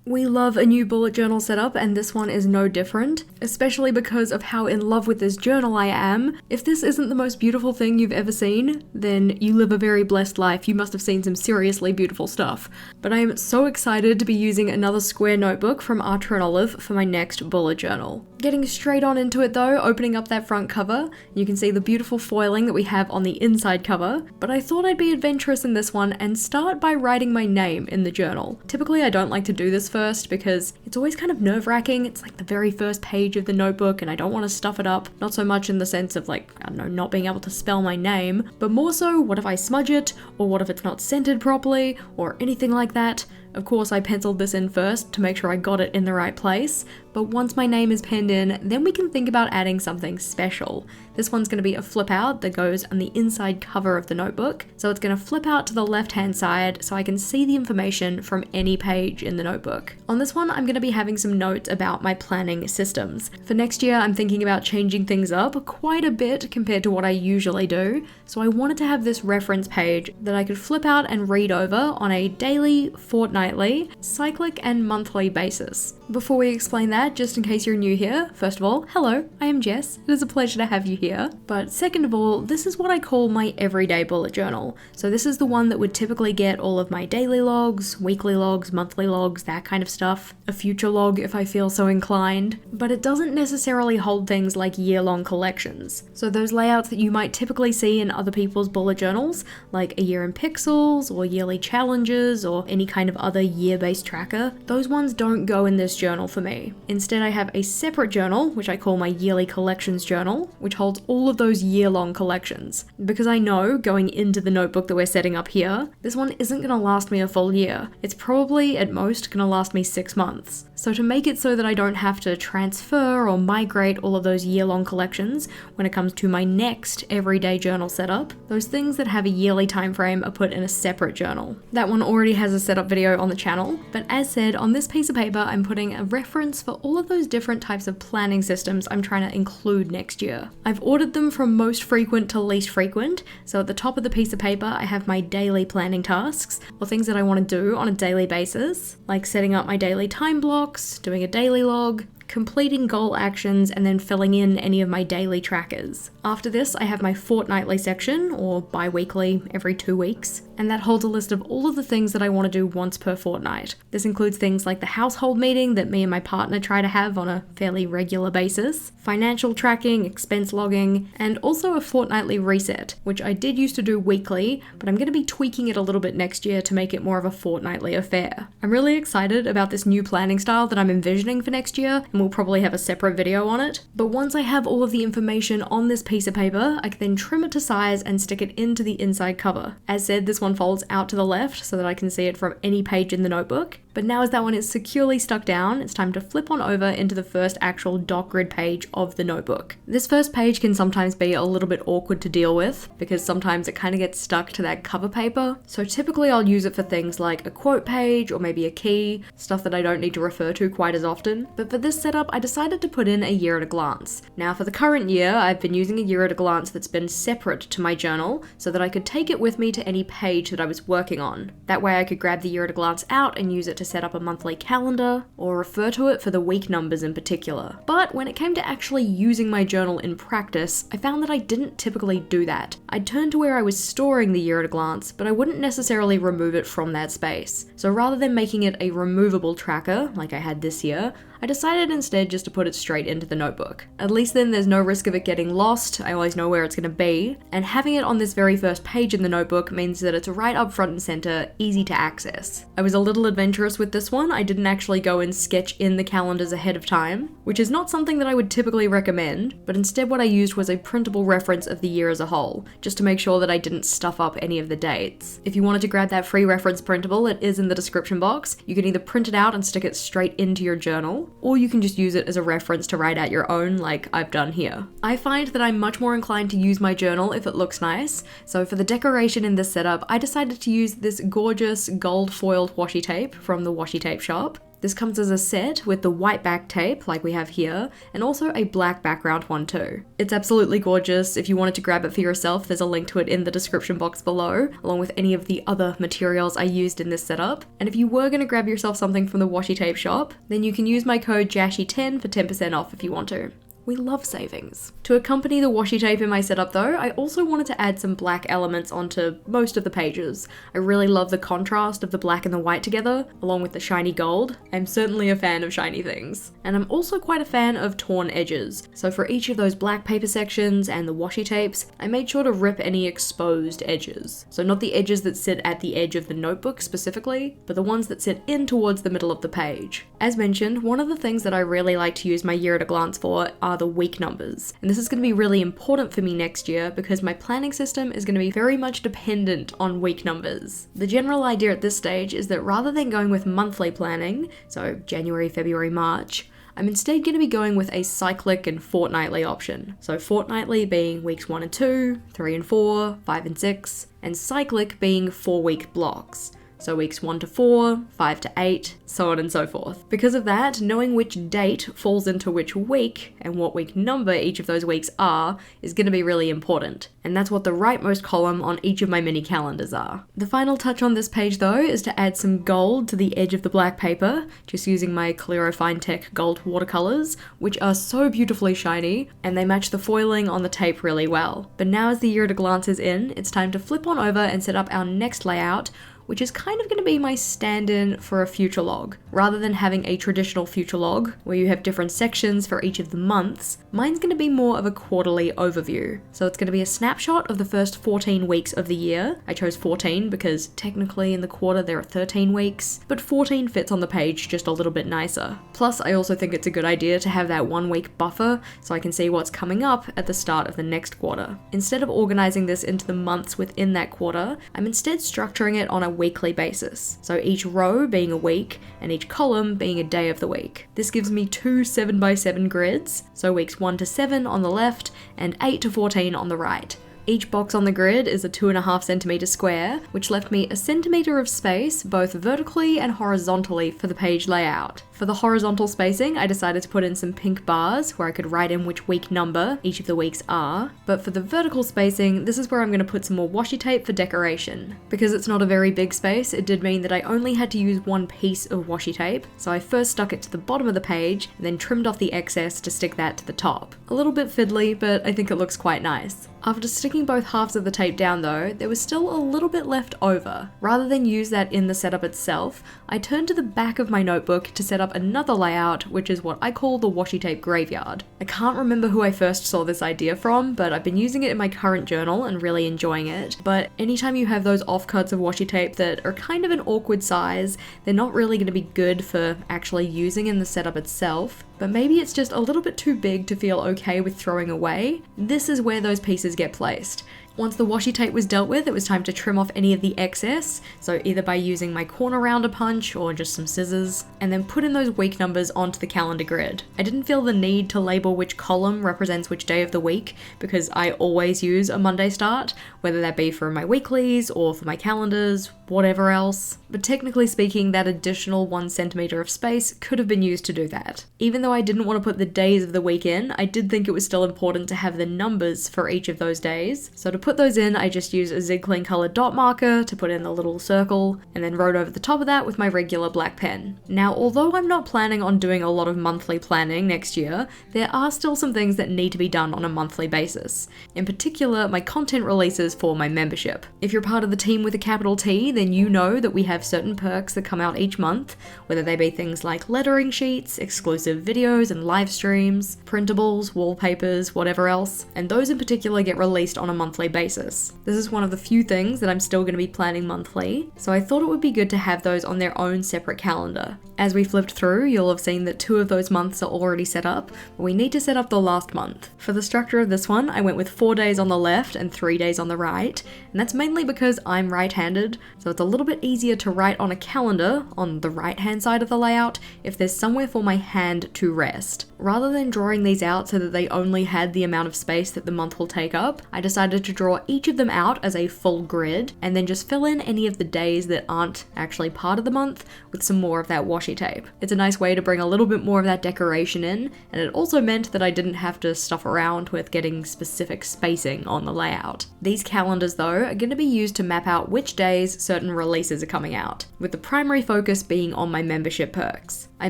We love a new bullet journal setup, and this one is no different, especially because of how in love with this journal I am. If this isn't the most beautiful thing you've ever seen, then you live a very blessed life. You must have seen some seriously beautiful stuff. But I am so excited to be using another square notebook from Archer & Olive for my next bullet journal. Getting straight on into it though, opening up that front cover, you can see the beautiful foiling that we have on the inside cover, but I thought I'd be adventurous in this one and start by writing my name in the journal. Typically I don't like to do this first because it's always kind of nerve-wracking. It's like the very first page of the notebook and I don't want to stuff it up. Not so much in the sense of like, I don't know, not being able to spell my name, but more so what if I smudge it, or what if it's not scented properly, or anything like that. Of course, I penciled this in first to make sure I got it in the right place, but once my name is penned in, then we can think about adding something special. This one's going to be a flip out that goes on the inside cover of the notebook, so it's going to flip out to the left-hand side so I can see the information from any page in the notebook. On this one, I'm going to be having some notes about my planning systems. For next year, I'm thinking about changing things up quite a bit compared to what I usually do, so I wanted to have this reference page that I could flip out and read over on a daily, fortnightly, cyclic, and monthly basis. Before we explain that, just in case you're new here, first of all, hello, I am Jess. It is a pleasure to have you here. But second of all, this is what I call my everyday bullet journal. So this is the one that would typically get all of my daily logs, weekly logs, monthly logs, that kind of stuff. A future log if I feel so inclined. But it doesn't necessarily hold things like year-long collections. So those layouts that you might typically see in other people's bullet journals, like a year in pixels, or yearly challenges, or any kind of other year-based tracker, those ones don't go in this journal for me. Instead, I have a separate journal, which I call my yearly collections journal, which holds all of those year-long collections. Because I know, going into the notebook that we're setting up here, this one isn't going to last me a full year. It's probably, at most, going to last me 6 months. So to make it so that I don't have to transfer or migrate all of those year-long collections when it comes to my next everyday journal setup, those things that have a yearly time frame are put in a separate journal. That one already has a setup video on the channel, but as said, on this piece of paper, I'm putting a reference for all of those different types of planning systems I'm trying to include next year. I've ordered them from most frequent to least frequent, so at the top of the piece of paper, I have my daily planning tasks, or things that I want to do on a daily basis, like setting up my daily time blocks, doing a daily log, completing goal actions, and then filling in any of my daily trackers. After this, I have my fortnightly section, or bi-weekly, every 2 weeks, and that holds a list of all of the things that I want to do once per fortnight. This includes things like the household meeting that me and my partner try to have on a fairly regular basis, financial tracking, expense logging, and also a fortnightly reset, which I did used to do weekly, but I'm going to be tweaking it a little bit next year to make it more of a fortnightly affair. I'm really excited about this new planning style that I'm envisioning for next year, and we'll probably have a separate video on it. But once I have all of the information on this piece of paper, I can then trim it to size and stick it into the inside cover. As said, this one folds out to the left so that I can see it from any page in the notebook. But now as that one is securely stuck down, it's time to flip on over into the first actual dot grid page of the notebook. This first page can sometimes be a little bit awkward to deal with because sometimes it kind of gets stuck to that cover paper. So typically I'll use it for things like a quote page or maybe a key, stuff that I don't need to refer to quite as often. But for this setup, I decided to put in a year at a glance. Now for the current year, I've been using a year at a glance that's been separate to my journal so that I could take it with me to any page that I was working on. That way I could grab the year at a glance out and use it to set up a monthly calendar or refer to it for the week numbers in particular. But when it came to actually using my journal in practice, I found that I didn't typically do that. I'd turn to where I was storing the year at a glance, but I wouldn't necessarily remove it from that space. So rather than making it a removable tracker, like I had this year, I decided instead just to put it straight into the notebook. At least then there's no risk of it getting lost, I always know where it's going to be, and having it on this very first page in the notebook means that it's right up front and center, easy to access. I was a little adventurous with this one. I didn't actually go and sketch in the calendars ahead of time, which is not something that I would typically recommend, but instead what I used was a printable reference of the year as a whole, just to make sure that I didn't stuff up any of the dates. If you wanted to grab that free reference printable, it is in the description box. You can either print it out and stick it straight into your journal, or you can just use it as a reference to write out your own like I've done here. I find that I'm much more inclined to use my journal if it looks nice, so for the decoration in this setup, I decided to use this gorgeous gold foiled washi tape from the washi tape shop. This comes as a set with the white back tape like we have here, and also a black background one too. It's absolutely gorgeous. If you wanted to grab it for yourself, there's a link to it in the description box below, along with any of the other materials I used in this setup. And if you were going to grab yourself something from the washi tape shop, then you can use my code JashiiCorrin for 10% off if you want to. We love savings. To accompany the washi tape in my setup though, I also wanted to add some black elements onto most of the pages. I really love the contrast of the black and the white together, along with the shiny gold. I'm certainly a fan of shiny things. And I'm also quite a fan of torn edges. So for each of those black paper sections and the washi tapes, I made sure to rip any exposed edges. So not the edges that sit at the edge of the notebook specifically, but the ones that sit in towards the middle of the page. As mentioned, one of the things that I really like to use my year at a glance for are the week numbers. And this is going to be really important for me next year because my planning system is going to be very much dependent on week numbers. The general idea at this stage is that rather than going with monthly planning, so January, February, March, I'm instead going to be going with a cyclic and fortnightly option. So fortnightly being weeks 1 and 2, 3 and 4, 5 and 6, and cyclic being 4-week blocks. So weeks 1 to 4, 5 to 8, so on and so forth. Because of that, knowing which date falls into which week and what week number each of those weeks are is going to be really important. And that's what the rightmost column on each of my mini calendars are. The final touch on this page though is to add some gold to the edge of the black paper, just using my Clearo Fine Tech gold watercolors, which are so beautifully shiny, and they match the foiling on the tape really well. But now as the year at a glance is in, it's time to flip on over and set up our next layout, which is kind of going to be my stand-in for a future log. Rather than having a traditional future log, where you have different sections for each of the months, mine's going to be more of a quarterly overview. So it's going to be a snapshot of the first 14 weeks of the year. I chose 14 because technically in the quarter there are 13 weeks, but 14 fits on the page just a little bit nicer. Plus, I also think it's a good idea to have that 1 week buffer so I can see what's coming up at the start of the next quarter. Instead of organizing this into the months within that quarter, I'm instead structuring it on a weekly basis. So each row being a week and each column being a day of the week. This gives me 2 7x7 grids, so weeks 1 to 7 on the left and 8 to 14 on the right. Each box on the grid is a 2.5 centimeter square, which left me a centimeter of space both vertically and horizontally for the page layout. For the horizontal spacing, I decided to put in some pink bars where I could write in which week number each of the weeks are, but for the vertical spacing, this is where I'm going to put some more washi tape for decoration. Because it's not a very big space, it did mean that I only had to use one piece of washi tape, so I first stuck it to the bottom of the page and then trimmed off the excess to stick that to the top. A little bit fiddly, but I think it looks quite nice. After sticking both halves of the tape down though, there was still a little bit left over. Rather than use that in the setup itself, I turned to the back of my notebook to set up another layout, which is what I call the washi tape graveyard. I can't remember who I first saw this idea from, but I've been using it in my current journal and really enjoying it. But anytime you have those offcuts of washi tape that are kind of an awkward size, they're not really going to be good for actually using in the setup itself. But maybe it's just a little bit too big to feel okay with throwing away. This is where those pieces get placed. Once the washi tape was dealt with, it was time to trim off any of the excess, so either by using my corner rounder punch or just some scissors, and then put in those week numbers onto the calendar grid. I didn't feel the need to label which column represents which day of the week, because I always use a Monday start, whether that be for my weeklies or for my calendars, whatever else. But technically speaking, that additional 1 centimeter of space could have been used to do that. Even though I didn't want to put the days of the week in, I did think it was still important to have the numbers for each of those days. So to put those in, I just used a Zig Clean colored dot marker to put in the little circle, and then wrote over the top of that with my regular black pen. Now, although I'm not planning on doing a lot of monthly planning next year, there are still some things that need to be done on a monthly basis. In particular, my content releases for my membership. If you're part of the team with a capital T, then you know that we have certain perks that come out each month, whether they be things like lettering sheets, exclusive videos and live streams, printables, wallpapers, whatever else, and those in particular get released on a monthly basis. This is one of the few things that I'm still going to be planning monthly, so I thought it would be good to have those on their own separate calendar. As we flipped through, you'll have seen that 2 of those months are already set up, but we need to set up the last month. For the structure of this one, I went with 4 days on the left and 3 days on the right, and that's mainly because I'm right-handed, so it's a little bit easier to write on a calendar on the right-hand side of the layout if there's somewhere for my hand to rest. Rather than drawing these out so that they only had the amount of space that the month will take up, I decided to draw draw each of them out as a full grid and then just fill in any of the days that aren't actually part of the month with some more of that washi tape. It's a nice way to bring a little bit more of that decoration in, and it also meant that I didn't have to stuff around with getting specific spacing on the layout. These calendars though are going to be used to map out which days certain releases are coming out, with the primary focus being on my membership perks. I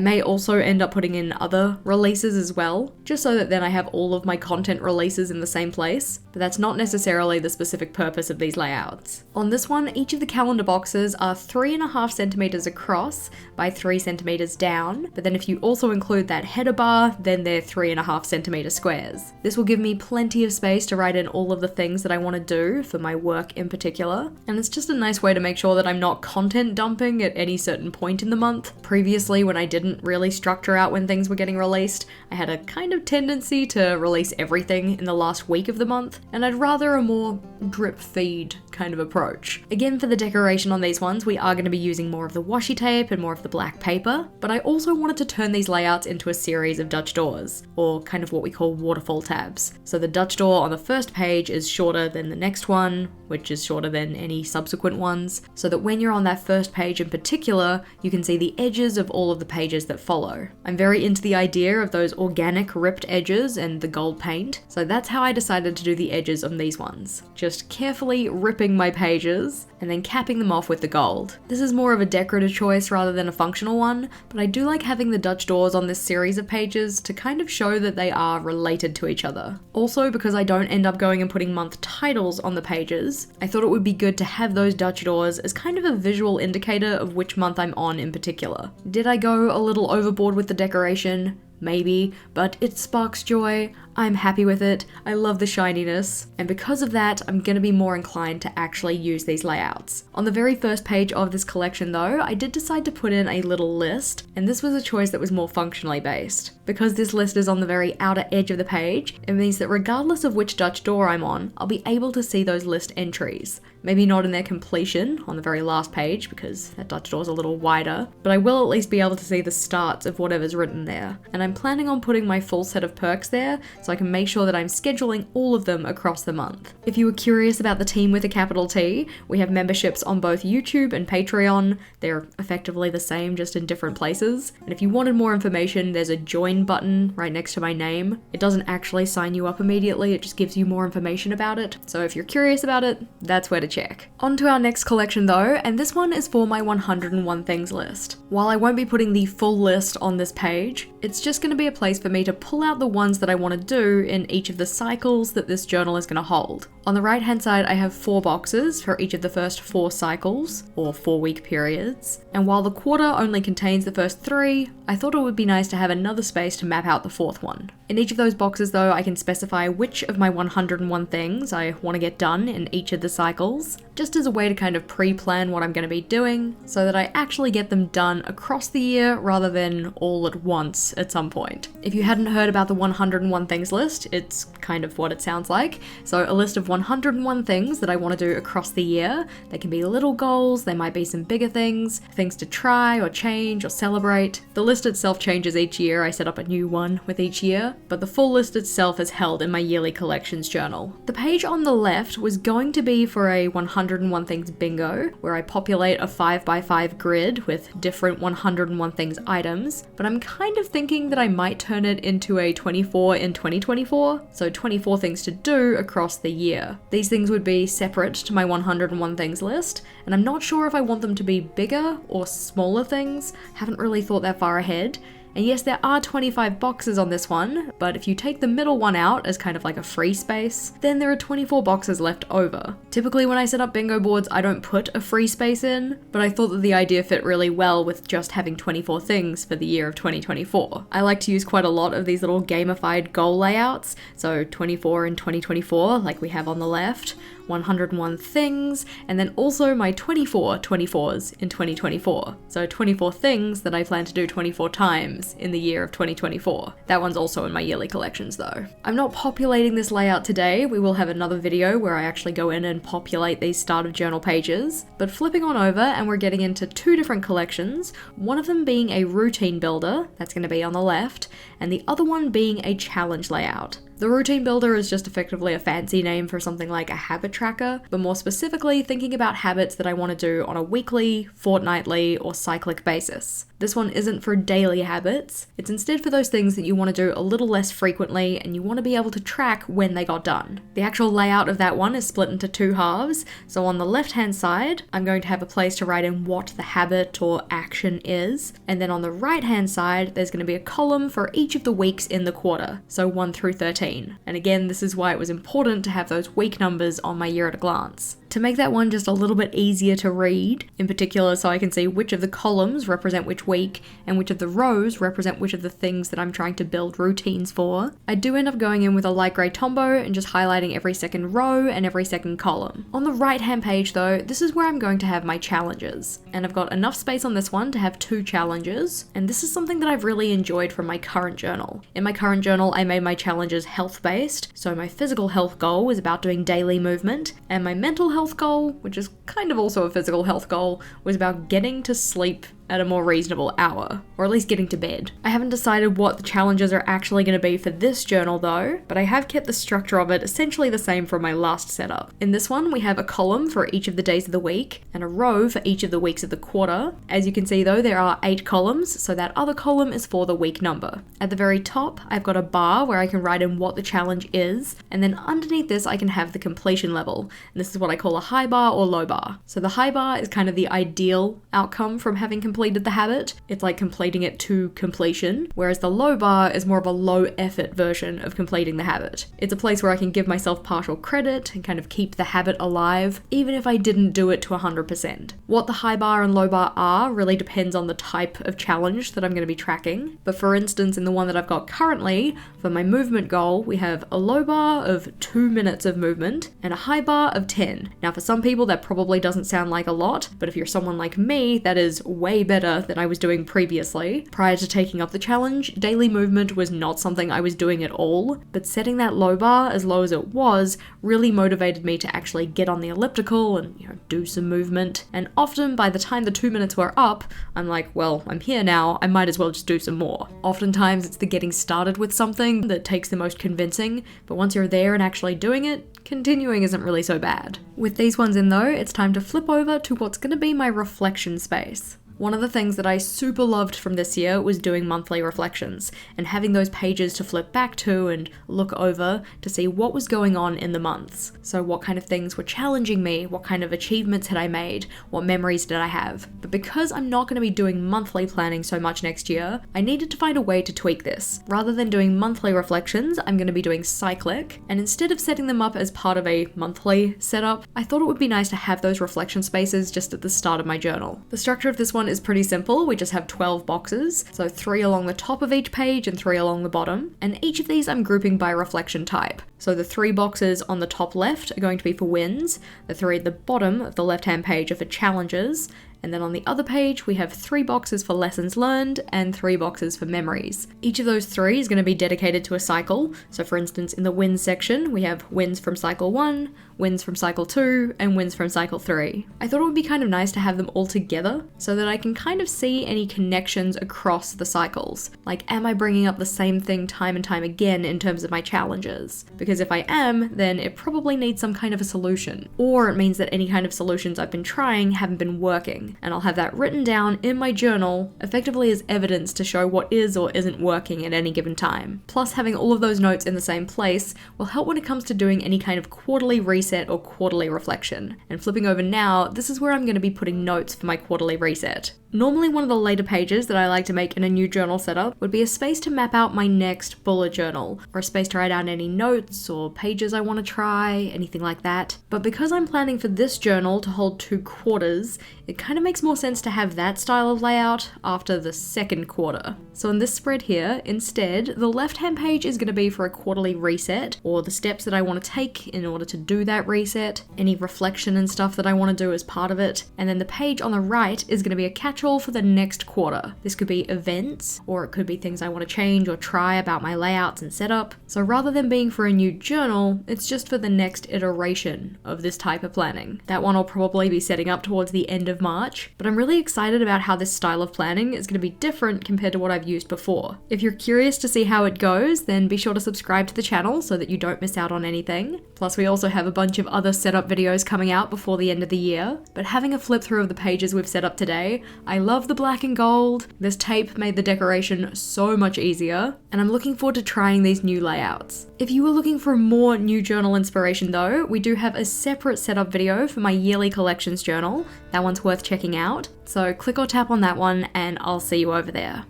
may also end up putting in other releases as well, just so that then I have all of my content releases in the same place, but that's not necessarily the specific purpose of these layouts. On this one, each of the calendar boxes are 3.5 centimeters across by 3 centimeters down, but then if you also include that header bar, then they're 3.5 centimeter squares. This will give me plenty of space to write in all of the things that I want to do for my work in particular, and it's just a nice way to make sure that I'm not content dumping at any certain point in the month. Previously, when I didn't really structure out when things were getting released, I had a kind of tendency to release everything in the last week of the month, and I'd rather a more drip feed kind of approach. Again, for the decoration on these ones, we are going to be using more of the washi tape and more of the black paper, but I also wanted to turn these layouts into a series of Dutch doors, or kind of what we call waterfall tabs. So the Dutch door on the first page is shorter than the next one, which is shorter than any subsequent ones, so that when you're on that first page in particular, you can see the edges of all of the pages that follow. I'm very into the idea of those organic ripped edges and the gold paint, so that's how I decided to do the edges on these ones. Just carefully ripping my pages and then capping them off with the gold. This is more of a decorative choice rather than a functional one, but I do like having the Dutch doors on this series of pages to kind of show that they are related to each other. Also, because I don't end up going and putting month titles on the pages, I thought it would be good to have those Dutch doors as kind of a visual indicator of which month I'm on in particular. Did I go a little overboard with the decoration? Maybe, but it sparks joy. I'm happy with it. I love the shininess. And because of that, I'm gonna be more inclined to actually use these layouts. On the very first page of this collection though, I did decide to put in a little list, and this was a choice that was more functionally based. Because this list is on the very outer edge of the page, it means that regardless of which Dutch door I'm on, I'll be able to see those list entries. Maybe not in their completion on the very last page, because that Dutch door is a little wider, but I will at least be able to see the starts of whatever's written there. And I'm planning on putting my full set of perks there, so I can make sure that I'm scheduling all of them across the month. If you were curious about the team with a capital T, we have memberships on both YouTube and Patreon. They're effectively the same, just in different places. And if you wanted more information, there's a join button right next to my name. It doesn't actually sign you up immediately, it just gives you more information about it. So if you're curious about it, that's where to check. On to our next collection though, and this one is for my 101 things list. While I won't be putting the full list on this page, it's just going to be a place for me to pull out the ones that I want to do in each of the cycles that this journal is going to hold. On the right hand side, I have 4 boxes for each of the first 4 cycles, or 4-week periods, and while the quarter only contains the first 3, I thought it would be nice to have another space to map out the 4th one. In each of those boxes though, I can specify which of my 101 things I want to get done in each of the cycles, just as a way to kind of pre-plan what I'm going to be doing, so that I actually get them done across the year rather than all at once at some point. If you hadn't heard about the 101 things list, it's kind of what it sounds like. So a list of 101 things that I want to do across the year. They can be little goals, they might be some bigger things to try or change or celebrate. The list itself changes each year, I set up a new one with each year, but the full list itself is held in my yearly collections journal. The page on the left was going to be for a 101 things bingo, where I populate a 5x5 grid with different 101 things items, but I'm kind of thinking that I might turn it into a 24 in 2024, so 24 things to do across the year. These things would be separate to my 101 things list, and I'm not sure if I want them to be bigger or smaller things. Haven't really thought that far ahead. And yes, there are 25 boxes on this one, but if you take the middle one out as kind of like a free space, then there are 24 boxes left over. Typically when I set up bingo boards, I don't put a free space in, but I thought that the idea fit really well with just having 24 things for the year of 2024. I like to use quite a lot of these little gamified goal layouts, so 24 in 2024, like we have on the left, 101 things, and then also my 24 24s in 2024. So 24 things that I plan to do 24 times in the year of 2024. That one's also in my yearly collections though. I'm not populating this layout today. We will have another video where I actually go in and populate these start of journal pages, but flipping on over and we're getting into 2 different collections, one of them being a routine builder, that's going to be on the left, and the other one being a challenge layout. The routine builder is just effectively a fancy name for something like a habit tracker, but more specifically thinking about habits that I want to do on a weekly, fortnightly, or cyclic basis. This one isn't for daily habits, it's instead for those things that you want to do a little less frequently and you want to be able to track when they got done. The actual layout of that one is split into two halves, so on the left hand side, I'm going to have a place to write in what the habit or action is, and then on the right hand side, there's going to be a column for each of the weeks in the quarter, so 1 through 13. And again, this is why it was important to have those week numbers on my year at a glance. To make that one just a little bit easier to read, in particular so I can see which of the columns represent which week and which of the rows represent which of the things that I'm trying to build routines for, I do end up going in with a light grey Tombow and just highlighting every second row and every second column. On the right hand page though, this is where I'm going to have my challenges. And I've got enough space on this one to have 2 challenges, and this is something that I've really enjoyed from my current journal. In my current journal, I made my challenges health based, so my physical health goal was about doing daily movement, and my mental health goal, which is kind of also a physical health goal, was about getting to sleep at a more reasonable hour, or at least getting to bed. I haven't decided what the challenges are actually going to be for this journal though, but I have kept the structure of it essentially the same from my last setup. In this one, we have a column for each of the days of the week, and a row for each of the weeks of the quarter. As you can see though, there are 8 columns, so that other column is for the week number. At the very top, I've got a bar where I can write in what the challenge is, and then underneath this I can have the completion level, and this is what I call a high bar or low bar. So the high bar is kind of the ideal outcome from having completed the habit. It's like completing it to completion, whereas the low bar is more of a low effort version of completing the habit. It's a place where I can give myself partial credit and kind of keep the habit alive, even if I didn't do it to 100%. What the high bar and low bar are really depends on the type of challenge that I'm going to be tracking. But for instance, in the one that I've got currently, for my movement goal, we have a low bar of 2 minutes of movement and a high bar of 10. Now for some people that probably doesn't sound like a lot, but if you're someone like me, that is way better than I was doing previously. Prior to taking up the challenge, daily movement was not something I was doing at all, but setting that low bar as low as it was really motivated me to actually get on the elliptical and, do some movement. And often by the time the 2 minutes were up, I'm like, well, I'm here now, I might as well just do some more. Oftentimes it's the getting started with something that takes the most convincing, but once you're there and actually doing it, continuing isn't really so bad. With these ones in though, it's time to flip over to what's going to be my reflection space. One of the things that I super loved from this year was doing monthly reflections and having those pages to flip back to and look over to see what was going on in the months. So what kind of things were challenging me, what kind of achievements had I made, what memories did I have. But because I'm not going to be doing monthly planning so much next year, I needed to find a way to tweak this. Rather than doing monthly reflections, I'm going to be doing cyclic, and instead of setting them up as part of a monthly setup, I thought it would be nice to have those reflection spaces just at the start of my journal. The structure of this one is pretty simple. We just have 12 boxes, so 3 along the top of each page and 3 along the bottom, and each of these I'm grouping by reflection type. So the 3 boxes on the top left are going to be for wins, the 3 at the bottom of the left-hand page are for challenges, and then on the other page we have 3 boxes for lessons learned and 3 boxes for memories. Each of those 3 is going to be dedicated to a cycle. So for instance, in the wins section we have wins from cycle 1, wins from cycle 2, and wins from cycle 3. I thought it would be kind of nice to have them all together so that I can kind of see any connections across the cycles. Like, am I bringing up the same thing time and time again in terms of my challenges? Because if I am, then it probably needs some kind of a solution. Or it means that any kind of solutions I've been trying haven't been working. And I'll have that written down in my journal, effectively as evidence to show what is or isn't working at any given time. Plus, having all of those notes in the same place will help when it comes to doing any kind of quarterly reset or quarterly reflection. And flipping over now, this is where I'm going to be putting notes for my quarterly reset. Normally one of the later pages that I like to make in a new journal setup would be a space to map out my next bullet journal, or a space to write down any notes or pages I want to try, anything like that. But because I'm planning for this journal to hold 2 quarters, it kind of makes more sense to have that style of layout after the second quarter. So in this spread here, instead, the left-hand page is going to be for a quarterly reset, or the steps that I want to take in order to do that mindset reset, any reflection and stuff that I want to do as part of it. And then the page on the right is going to be a catch-all for the next quarter. This could be events, or it could be things I want to change or try about my layouts and setup. So rather than being for a new journal, it's just for the next iteration of this type of planning. That one I'll probably be setting up towards the end of March, but I'm really excited about how this style of planning is going to be different compared to what I've used before. If you're curious to see how it goes, then be sure to subscribe to the channel so that you don't miss out on anything. Plus we also have a bunch of other setup videos coming out before the end of the year. But having a flip through of the pages we've set up today, I love the black and gold. This tape made the decoration so much easier, and I'm looking forward to trying these new layouts. If you were looking for more new journal inspiration though, we do have a separate setup video for my yearly collections journal. That one's worth checking out. So click or tap on that one and I'll see you over there.